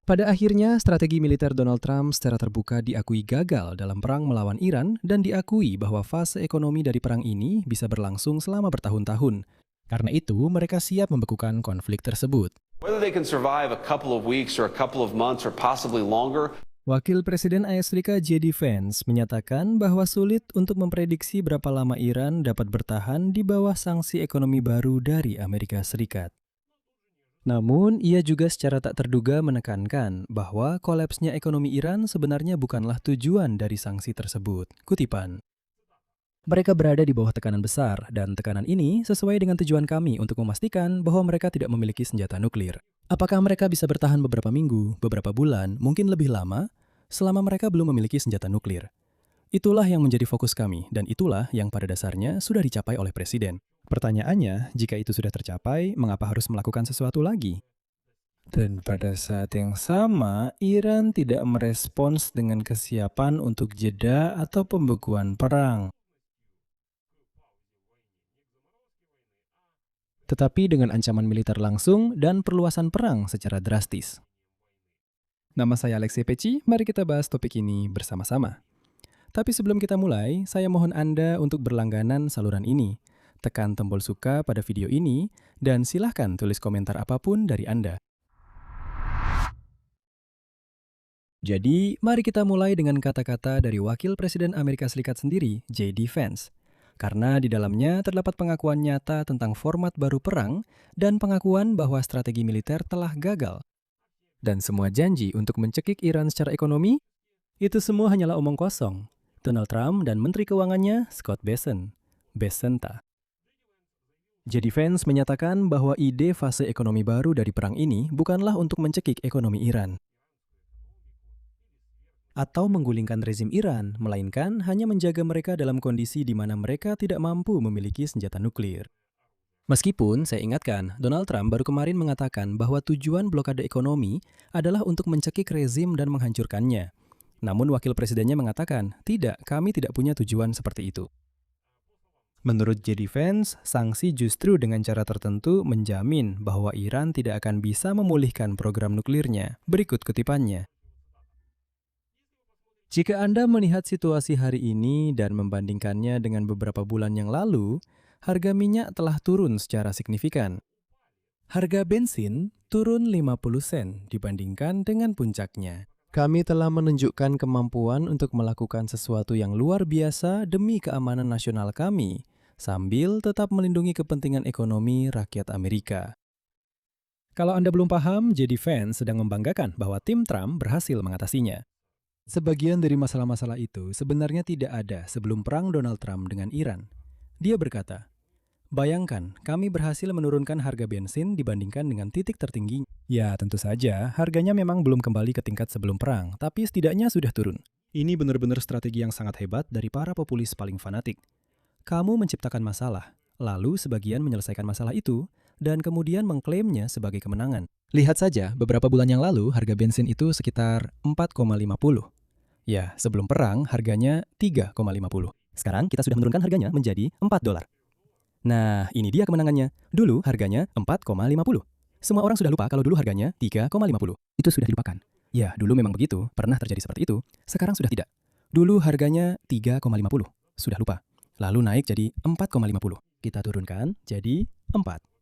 Pada akhirnya, strategi militer Donald Trump secara terbuka diakui gagal dalam perang melawan Iran dan diakui bahwa fase ekonomi dari perang ini bisa berlangsung selama bertahun-tahun. Karena itu, mereka siap membekukan konflik tersebut. Whether they can survive a couple of weeks or a couple of months or possibly longer. Wakil Presiden AS J.D. Vance menyatakan bahwa sulit untuk memprediksi berapa lama Iran dapat bertahan di bawah sanksi ekonomi baru dari Amerika Serikat. Namun, ia juga secara tak terduga menekankan bahwa kolapsnya ekonomi Iran sebenarnya bukanlah tujuan dari sanksi tersebut. Kutipan, mereka berada di bawah tekanan besar, dan tekanan ini sesuai dengan tujuan kami untuk memastikan bahwa mereka tidak memiliki senjata nuklir. Apakah mereka bisa bertahan beberapa minggu, beberapa bulan, mungkin lebih lama, selama mereka belum memiliki senjata nuklir? Itulah yang menjadi fokus kami, dan itulah yang pada dasarnya sudah dicapai oleh Presiden. Pertanyaannya, jika itu sudah tercapai, mengapa harus melakukan sesuatu lagi? Dan pada saat yang sama, Iran tidak merespons dengan kesiapan untuk jeda atau pembekuan perang. Tetapi dengan ancaman militer langsung dan perluasan perang secara drastis. Nama saya Alexei Peci, mari kita bahas topik ini bersama-sama. Tapi sebelum kita mulai, saya mohon Anda untuk berlangganan saluran ini. Tekan tombol suka pada video ini, dan silahkan tulis komentar apapun dari Anda. Jadi, mari kita mulai dengan kata-kata dari Wakil Presiden Amerika Serikat sendiri, J.D. Vance. Karena di dalamnya terdapat pengakuan nyata tentang format baru perang dan pengakuan bahwa strategi militer telah gagal. Dan semua janji untuk mencekik Iran secara ekonomi, itu semua hanyalah omong kosong. Donald Trump dan Menteri Keuangannya Scott Bessent. J.D. Vance menyatakan bahwa ide fase ekonomi baru dari perang ini bukanlah untuk mencekik ekonomi Iran atau menggulingkan rezim Iran, melainkan hanya menjaga mereka dalam kondisi di mana mereka tidak mampu memiliki senjata nuklir. Meskipun, saya ingatkan, Donald Trump baru kemarin mengatakan bahwa tujuan blokade ekonomi adalah untuk mencekik rezim dan menghancurkannya. Namun wakil presidennya mengatakan, tidak, kami tidak punya tujuan seperti itu. Menurut J.D. Vance, sanksi justru dengan cara tertentu menjamin bahwa Iran tidak akan bisa memulihkan program nuklirnya. Berikut kutipannya. Jika Anda melihat situasi hari ini dan membandingkannya dengan beberapa bulan yang lalu, harga minyak telah turun secara signifikan. Harga bensin turun 50 sen dibandingkan dengan puncaknya. Kami telah menunjukkan kemampuan untuk melakukan sesuatu yang luar biasa demi keamanan nasional kami, sambil tetap melindungi kepentingan ekonomi rakyat Amerika. Kalau Anda belum paham, J.D. Vance sedang membanggakan bahwa tim Trump berhasil mengatasinya. Sebagian dari masalah-masalah itu sebenarnya tidak ada sebelum perang Donald Trump dengan Iran. Dia berkata, bayangkan, kami berhasil menurunkan harga bensin dibandingkan dengan titik tertinggi. Ya, tentu saja, harganya memang belum kembali ke tingkat sebelum perang, tapi setidaknya sudah turun. Ini benar-benar strategi yang sangat hebat dari para populis paling fanatik. Kamu menciptakan masalah, lalu sebagian menyelesaikan masalah itu, dan kemudian mengklaimnya sebagai kemenangan. Lihat saja, beberapa bulan yang lalu harga bensin itu sekitar 4,50. Ya, sebelum perang harganya 3,50. Sekarang kita sudah menurunkan harganya menjadi $4. Nah, ini dia kemenangannya. Dulu harganya 4,50. Semua orang sudah lupa kalau dulu harganya 3,50. Itu sudah dilupakan. Ya, dulu memang begitu, pernah terjadi seperti itu. Sekarang sudah tidak. Dulu harganya 3,50. Sudah lupa. Lalu naik jadi 4,50. Kita turunkan jadi 4.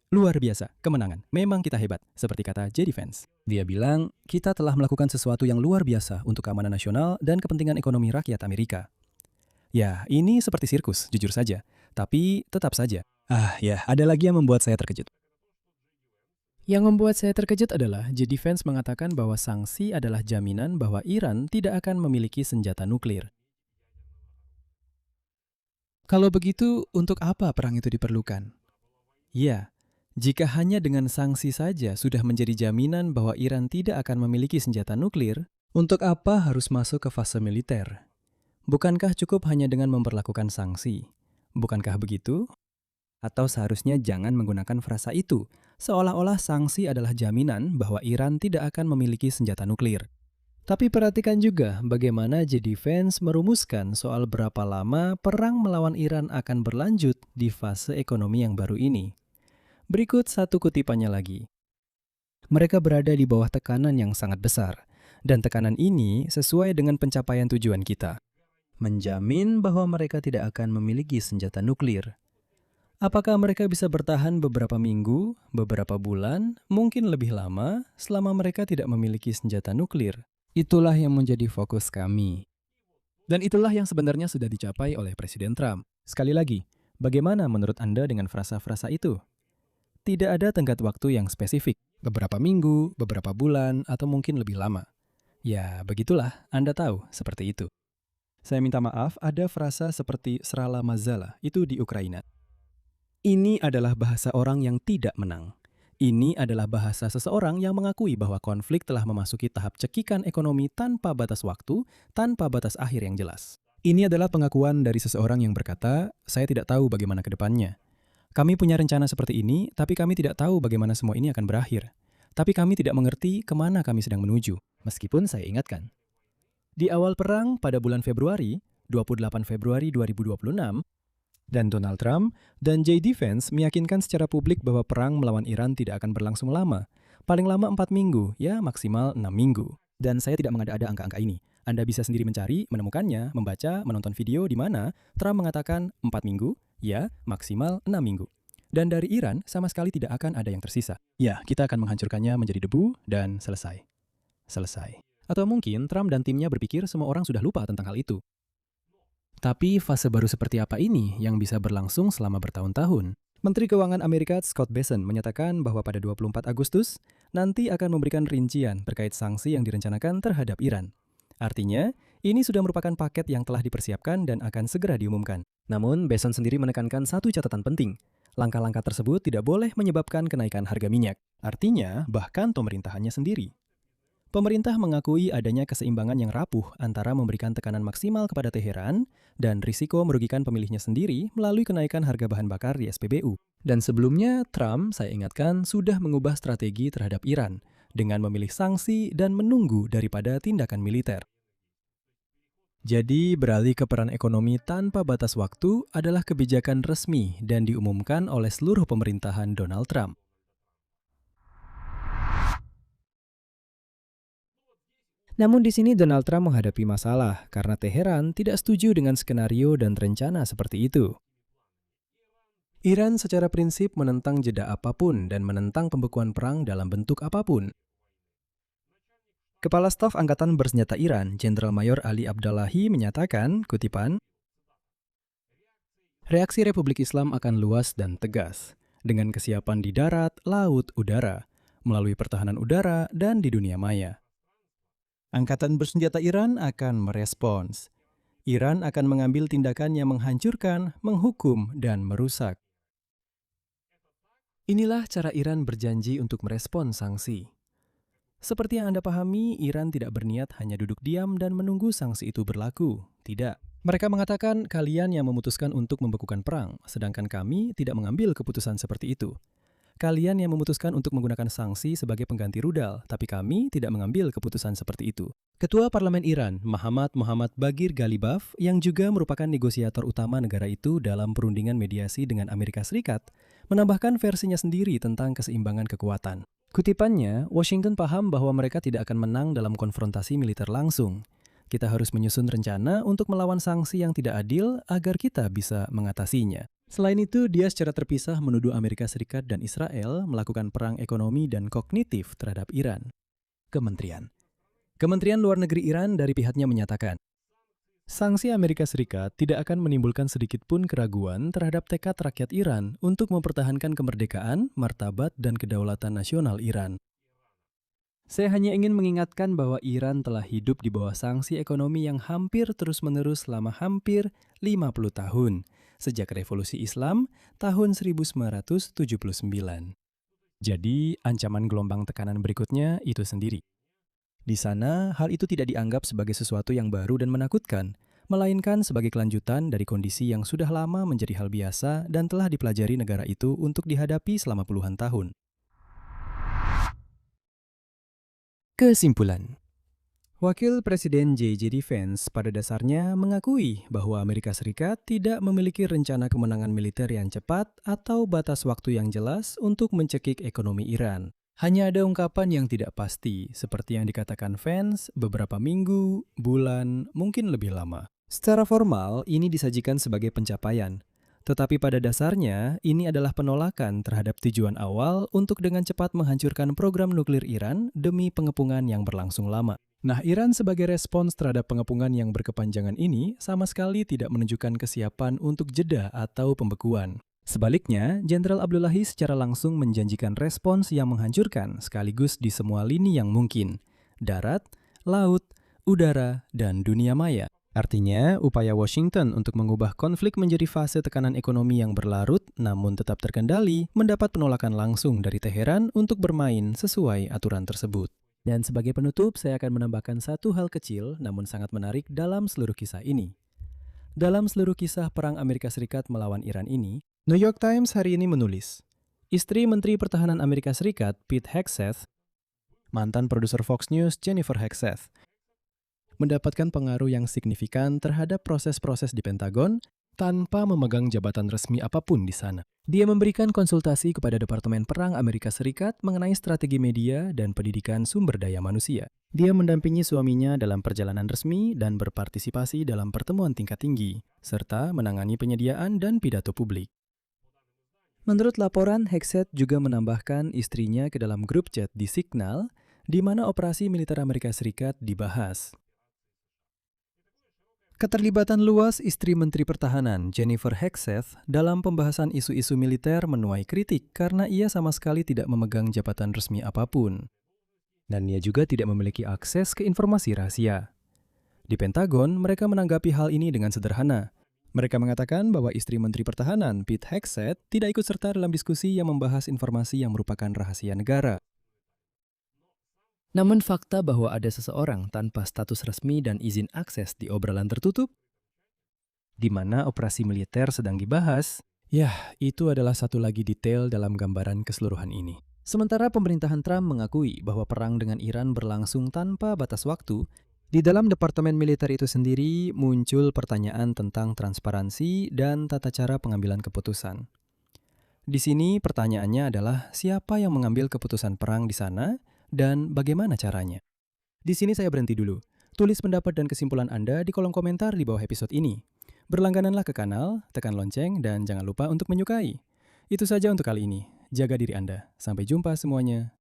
Luar biasa, kemenangan. Memang kita hebat, seperti kata J.D. Vance. Dia bilang, kita telah melakukan sesuatu yang luar biasa untuk keamanan nasional dan kepentingan ekonomi rakyat Amerika. Ya, ini seperti sirkus, jujur saja. Tapi tetap saja. Ya, ada lagi yang membuat saya terkejut. Yang membuat saya terkejut adalah J.D. Vance mengatakan bahwa sanksi adalah jaminan bahwa Iran tidak akan memiliki senjata nuklir. Kalau begitu, untuk apa perang itu diperlukan? Ya, jika hanya dengan sanksi saja sudah menjadi jaminan bahwa Iran tidak akan memiliki senjata nuklir, untuk apa harus masuk ke fase militer? Bukankah cukup hanya dengan memperlakukan sanksi? Bukankah begitu? Atau seharusnya jangan menggunakan frasa itu, seolah-olah sanksi adalah jaminan bahwa Iran tidak akan memiliki senjata nuklir. Tapi perhatikan juga bagaimana J.D. Vance merumuskan soal berapa lama perang melawan Iran akan berlanjut di fase ekonomi yang baru ini. Berikut satu kutipannya lagi. Mereka berada di bawah tekanan yang sangat besar, dan tekanan ini sesuai dengan pencapaian tujuan kita, menjamin bahwa mereka tidak akan memiliki senjata nuklir. Apakah mereka bisa bertahan beberapa minggu, beberapa bulan, mungkin lebih lama, selama mereka tidak memiliki senjata nuklir? Itulah yang menjadi fokus kami. Dan itulah yang sebenarnya sudah dicapai oleh Presiden Trump. Sekali lagi, bagaimana menurut Anda dengan frasa-frasa itu? Tidak ada tenggat waktu yang spesifik, beberapa minggu, beberapa bulan, atau mungkin lebih lama. Ya, begitulah, Anda tahu, seperti itu. Saya minta maaf, ada frasa seperti srala mazala, itu di Ukraina. Ini adalah bahasa orang yang tidak menang. Ini adalah bahasa seseorang yang mengakui bahwa konflik telah memasuki tahap cekikan ekonomi tanpa batas waktu, tanpa batas akhir yang jelas. Ini adalah pengakuan dari seseorang yang berkata, saya tidak tahu bagaimana ke depannya. Kami punya rencana seperti ini, tapi kami tidak tahu bagaimana semua ini akan berakhir. Tapi kami tidak mengerti kemana kami sedang menuju, meskipun saya ingatkan. Di awal perang pada bulan Februari, 28 Februari 2026, dan Donald Trump dan JD Vance meyakinkan secara publik bahwa perang melawan Iran tidak akan berlangsung lama. Paling lama 4 minggu, ya maksimal 6 minggu. Dan saya tidak mengada-ada angka-angka ini. Anda bisa sendiri mencari, menemukannya, membaca, menonton video di mana Trump mengatakan 4 minggu, ya maksimal 6 minggu. Dan dari Iran sama sekali tidak akan ada yang tersisa. Ya, kita akan menghancurkannya menjadi debu dan selesai. Selesai. Atau mungkin Trump dan timnya berpikir semua orang sudah lupa tentang hal itu. Tapi fase baru seperti apa ini yang bisa berlangsung selama bertahun-tahun? Menteri Keuangan Amerika Scott Bessent menyatakan bahwa pada 24 Agustus nanti akan memberikan rincian terkait sanksi yang direncanakan terhadap Iran. Artinya, ini sudah merupakan paket yang telah dipersiapkan dan akan segera diumumkan. Namun, Bessent sendiri menekankan satu catatan penting. Langkah-langkah tersebut tidak boleh menyebabkan kenaikan harga minyak. Artinya, bahkan pemerintahannya sendiri. Pemerintah mengakui adanya keseimbangan yang rapuh antara memberikan tekanan maksimal kepada Teheran dan risiko merugikan pemilihnya sendiri melalui kenaikan harga bahan bakar di SPBU. Dan sebelumnya, Trump, saya ingatkan, sudah mengubah strategi terhadap Iran dengan memilih sanksi dan menunggu daripada tindakan militer. Jadi, beralih ke peran ekonomi tanpa batas waktu adalah kebijakan resmi dan diumumkan oleh seluruh pemerintahan Donald Trump. Namun di sini Donald Trump menghadapi masalah karena Teheran tidak setuju dengan skenario dan rencana seperti itu. Iran secara prinsip menentang jeda apapun dan menentang pembekuan perang dalam bentuk apapun. Kepala Staf Angkatan Bersenjata Iran, Jenderal Mayor Ali Abdallahi menyatakan, kutipan, reaksi Republik Islam akan luas dan tegas, dengan kesiapan di darat, laut, udara, melalui pertahanan udara, dan di dunia maya. Angkatan Bersenjata Iran akan merespons. Iran akan mengambil tindakan yang menghancurkan, menghukum, dan merusak. Inilah cara Iran berjanji untuk merespons sanksi. Seperti yang Anda pahami, Iran tidak berniat hanya duduk diam dan menunggu sanksi itu berlaku. Tidak. Mereka mengatakan kalian yang memutuskan untuk membekukan perang, sedangkan kami tidak mengambil keputusan seperti itu. Kalian yang memutuskan untuk menggunakan sanksi sebagai pengganti rudal, tapi kami tidak mengambil keputusan seperti itu. Ketua Parlemen Iran, Muhammad Baghir Ghalibaf, yang juga merupakan negosiator utama negara itu dalam perundingan mediasi dengan Amerika Serikat, menambahkan versinya sendiri tentang keseimbangan kekuatan. Kutipannya, Washington paham bahwa mereka tidak akan menang dalam konfrontasi militer langsung. Kita harus menyusun rencana untuk melawan sanksi yang tidak adil agar kita bisa mengatasinya. Selain itu, dia secara terpisah menuduh Amerika Serikat dan Israel melakukan perang ekonomi dan kognitif terhadap Iran. Kementerian Luar Negeri Iran dari pihaknya menyatakan, sanksi Amerika Serikat tidak akan menimbulkan sedikit pun keraguan terhadap tekad rakyat Iran untuk mempertahankan kemerdekaan, martabat, dan kedaulatan nasional Iran. Saya hanya ingin mengingatkan bahwa Iran telah hidup di bawah sanksi ekonomi yang hampir terus-menerus selama hampir 50 tahun, sejak Revolusi Islam tahun 1979. Jadi, ancaman gelombang tekanan berikutnya itu sendiri. Di sana, hal itu tidak dianggap sebagai sesuatu yang baru dan menakutkan, melainkan sebagai kelanjutan dari kondisi yang sudah lama menjadi hal biasa dan telah dipelajari negara itu untuk dihadapi selama puluhan tahun. Kesimpulan. Wakil Presiden JD Vance pada dasarnya mengakui bahwa Amerika Serikat tidak memiliki rencana kemenangan militer yang cepat atau batas waktu yang jelas untuk mencekik ekonomi Iran. Hanya ada ungkapan yang tidak pasti, seperti yang dikatakan fans, beberapa minggu, bulan, mungkin lebih lama. Secara formal, ini disajikan sebagai pencapaian. Tetapi pada dasarnya, ini adalah penolakan terhadap tujuan awal untuk dengan cepat menghancurkan program nuklir Iran demi pengepungan yang berlangsung lama. Nah, Iran sebagai respons terhadap pengepungan yang berkepanjangan ini sama sekali tidak menunjukkan kesiapan untuk jeda atau pembekuan. Sebaliknya, Jenderal Abdullahi secara langsung menjanjikan respons yang menghancurkan sekaligus di semua lini yang mungkin: darat, laut, udara, dan dunia maya. Artinya, upaya Washington untuk mengubah konflik menjadi fase tekanan ekonomi yang berlarut namun tetap terkendali mendapat penolakan langsung dari Teheran untuk bermain sesuai aturan tersebut. Dan sebagai penutup, saya akan menambahkan satu hal kecil namun sangat menarik dalam seluruh kisah ini. Dalam seluruh kisah perang Amerika Serikat melawan Iran ini, New York Times hari ini menulis, istri Menteri Pertahanan Amerika Serikat, Pete Hegseth, mantan produser Fox News Jennifer Hegseth, mendapatkan pengaruh yang signifikan terhadap proses-proses di Pentagon tanpa memegang jabatan resmi apapun di sana. Dia memberikan konsultasi kepada Departemen Perang Amerika Serikat mengenai strategi media dan pendidikan sumber daya manusia. Dia mendampingi suaminya dalam perjalanan resmi dan berpartisipasi dalam pertemuan tingkat tinggi, serta menangani penyediaan dan pidato publik. Menurut laporan, Hegseth juga menambahkan istrinya ke dalam grup chat di Signal, di mana operasi militer Amerika Serikat dibahas. Keterlibatan luas istri Menteri Pertahanan Jennifer Hegseth dalam pembahasan isu-isu militer menuai kritik karena ia sama sekali tidak memegang jabatan resmi apapun. Dan ia juga tidak memiliki akses ke informasi rahasia. Di Pentagon, mereka menanggapi hal ini dengan sederhana. Mereka mengatakan bahwa istri Menteri Pertahanan Pete Hegseth tidak ikut serta dalam diskusi yang membahas informasi yang merupakan rahasia negara. Namun fakta bahwa ada seseorang tanpa status resmi dan izin akses di obrolan tertutup, di mana operasi militer sedang dibahas, itu adalah satu lagi detail dalam gambaran keseluruhan ini. Sementara pemerintahan Trump mengakui bahwa perang dengan Iran berlangsung tanpa batas waktu, di dalam Departemen Militer itu sendiri muncul pertanyaan tentang transparansi dan tata cara pengambilan keputusan. Di sini pertanyaannya adalah siapa yang mengambil keputusan perang di sana dan bagaimana caranya. Di sini saya berhenti dulu. Tulis pendapat dan kesimpulan Anda di kolom komentar di bawah episode ini. Berlanggananlah ke kanal, tekan lonceng, dan jangan lupa untuk menyukai. Itu saja untuk kali ini. Jaga diri Anda. Sampai jumpa semuanya.